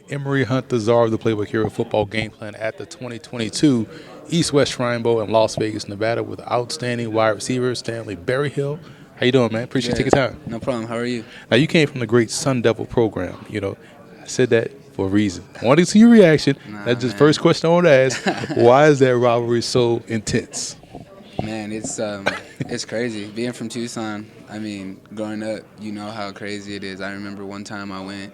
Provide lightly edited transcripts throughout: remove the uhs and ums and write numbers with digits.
Emery Hunt, the czar of the Playbook Hero Football Game Plan at the 2022 East-West Shrine Bowl in Las Vegas, Nevada, with outstanding wide receiver Stanley Berryhill. How you doing, man? Appreciate you Good. taking time. No problem. How are you? Now, you came from the great Sun Devil program. I said that for a reason. I wanted to see your reaction. That's the Man. first question I want to ask. Why is that rivalry so intense? Man, it's crazy. Being from Tucson, I mean, growing up, you know how crazy it is. I remember one time I went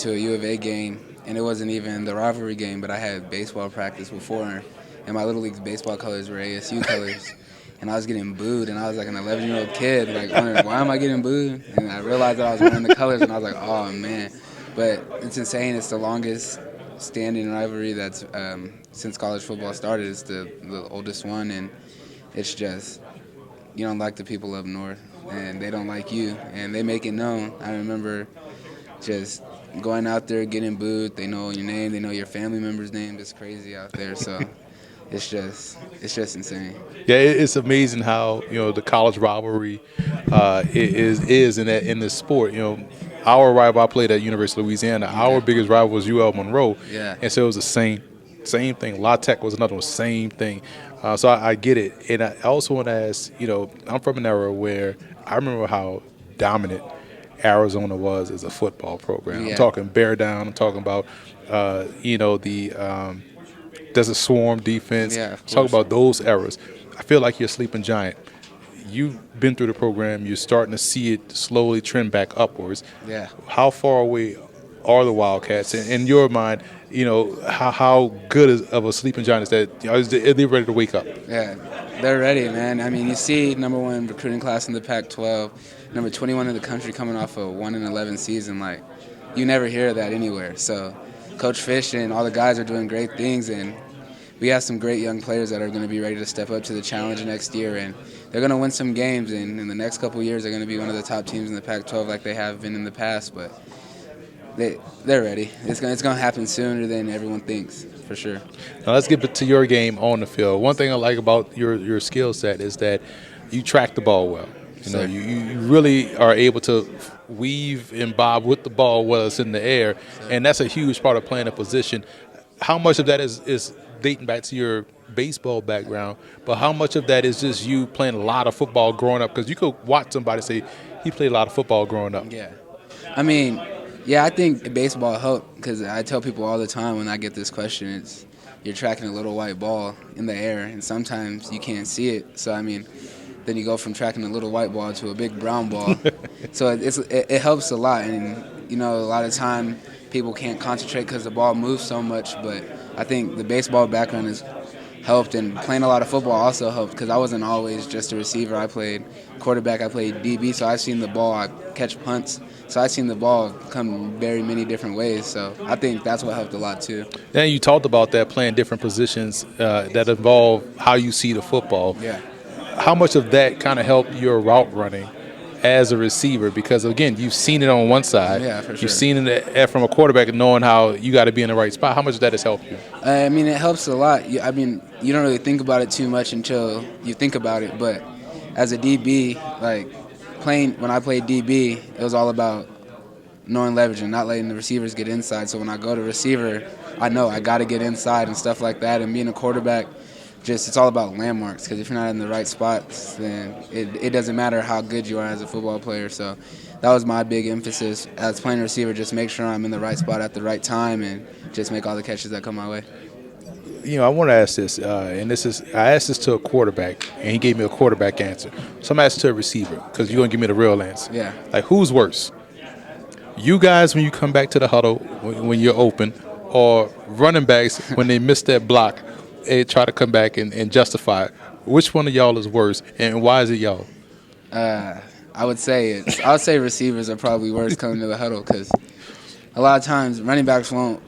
to a U of A game, and it wasn't even the rivalry game, but I had baseball practice before, and my Little League baseball colors were ASU colors. And I was getting booed, and I was like an 11-year-old kid, like, wondering, why am I getting booed? And I realized that I was wearing the colors, and I was like, oh, man. But it's insane. It's the longest standing rivalry that's since college football started. It's the oldest one, and it's just, you don't like the people up north, and they don't like you, and they make it known. I remember just going out there, getting booed. They know your name. They know your family member's name. It's crazy out there, so it's just insane. Yeah, it's amazing how the college rivalry is in this sport. Our rival, I played at University of Louisiana. Our biggest rival was UL Monroe, Yeah. and so it was the same thing. La Tech was another one, same thing. So I get it, and I also want to ask. I'm from an era where I remember how dominant Arizona was as a football program. Yeah. I'm talking bear down. I'm talking about the Desert Swarm defense. Yeah, of Talk course. about those eras. I feel like you're a sleeping giant. You've been through the program. You're starting to see it slowly trend back upwards. Yeah. How far away are the Wildcats? In your mind, how good of a sleeping giant is that? Are they ready to wake up? Yeah, they're ready, man. I mean, you see number one recruiting class in the Pac-12, number 21 in the country coming off a 1-11 season. Like, you never hear that anywhere. So Coach Fish and all the guys are doing great things, and we have some great young players that are going to be ready to step up to the challenge next year, and they're going to win some games, and in the next couple of years they're going to be one of the top teams in the Pac-12 like they have been in the past, but they're ready. It's going to happen sooner than everyone thinks, for sure. Now let's get to your game on the field. One thing I like about your skill set is that you track the ball well. Sir. You really are able to weave and bob with the ball while it's in the air, and that's a huge part of playing a position. How much of that is dating back to your baseball background, but how much of that is just you playing a lot of football growing up? Because you could watch somebody say he played a lot of football growing up. Yeah. I mean, yeah, I think baseball helped because I tell people all the time when I get this question, it's you're tracking a little white ball in the air, and sometimes you can't see it. So, I mean, then you go from tracking a little white ball to a big brown ball. So it helps a lot. And, a lot of time people can't concentrate because the ball moves so much. But I think the baseball background has helped, and playing a lot of football also helped because I wasn't always just a receiver. I played quarterback. I played DB, so I've seen the ball. I catch punts. So I've seen the ball come very many different ways. So I think that's what helped a lot too. Then you talked about that, playing different positions that involve how you see the football. Yeah. How much of that kind of helped your route running as a receiver? Because, again, you've seen it on one side. Yeah, for sure. You've seen it from a quarterback knowing how you got to be in the right spot. How much of that has helped you? I mean, it helps a lot. I mean, you don't really think about it too much until you think about it. But as a DB, like when I played DB, it was all about knowing leverage and not letting the receivers get inside. So when I go to receiver, I know I got to get inside and stuff like that. And being a quarterback, it's all about landmarks, because if you're not in the right spots, then it doesn't matter how good you are as a football player. So that was my big emphasis as playing receiver, just make sure I'm in the right spot at the right time and just make all the catches that come my way. I want to ask this, and I asked this to a quarterback, and he gave me a quarterback answer. So I'm asking to a receiver, because you're going to give me the real answer. Yeah. Like, who's worse? You guys when you come back to the huddle when you're open, or running backs when they miss that block and try to come back and justify it? Which one of y'all is worse, and why is it y'all? I would say receivers are probably worse coming to the huddle, because a lot of times running backs won't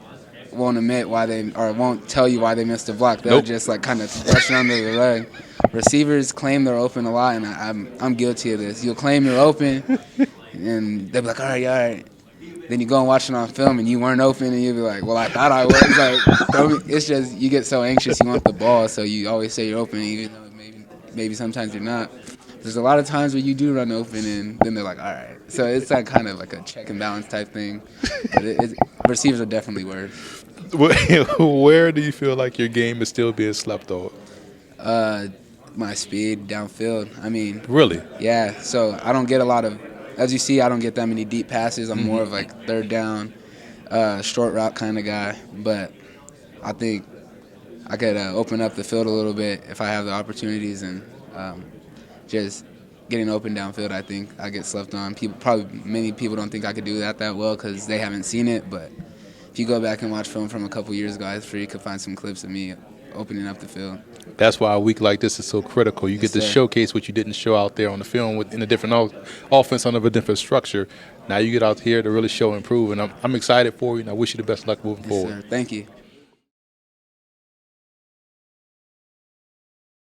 admit won't tell you why they missed a block. They'll just kind of brush it under the rug. Receivers claim they're open a lot, and I'm guilty of this. You'll claim you're open, and they'll be like, all right. Then you go and watch it on film, and you weren't open, and you'll be like, well, I thought I was. It's just you get so anxious, you want the ball, so you always say you're open, even though maybe sometimes you're not. there's a lot of times where you do run open, and then they're like, all right. So it's that kind of like a check and balance type thing. But receivers are definitely worse. Where do you feel like your game is still being slept on? My speed downfield. I mean, Really? yeah. So I don't get a lot of, as you see, I don't get that many deep passes. I'm more of like third down, short route kind of guy. But I think I could open up the field a little bit if I have the opportunities, and just getting open downfield. I think I get slept on. Many people don't think I could do that well because they haven't seen it. But if you go back and watch film from a couple years ago, I'm sure you could find some clips of me opening up the field. That's why a week like this is so critical. You get to showcase what you didn't show out there on the film in a different offense under a different structure. Now you get out here to really show and prove, and I'm excited for you, and I wish you the best luck moving forward. Sir. Thank you.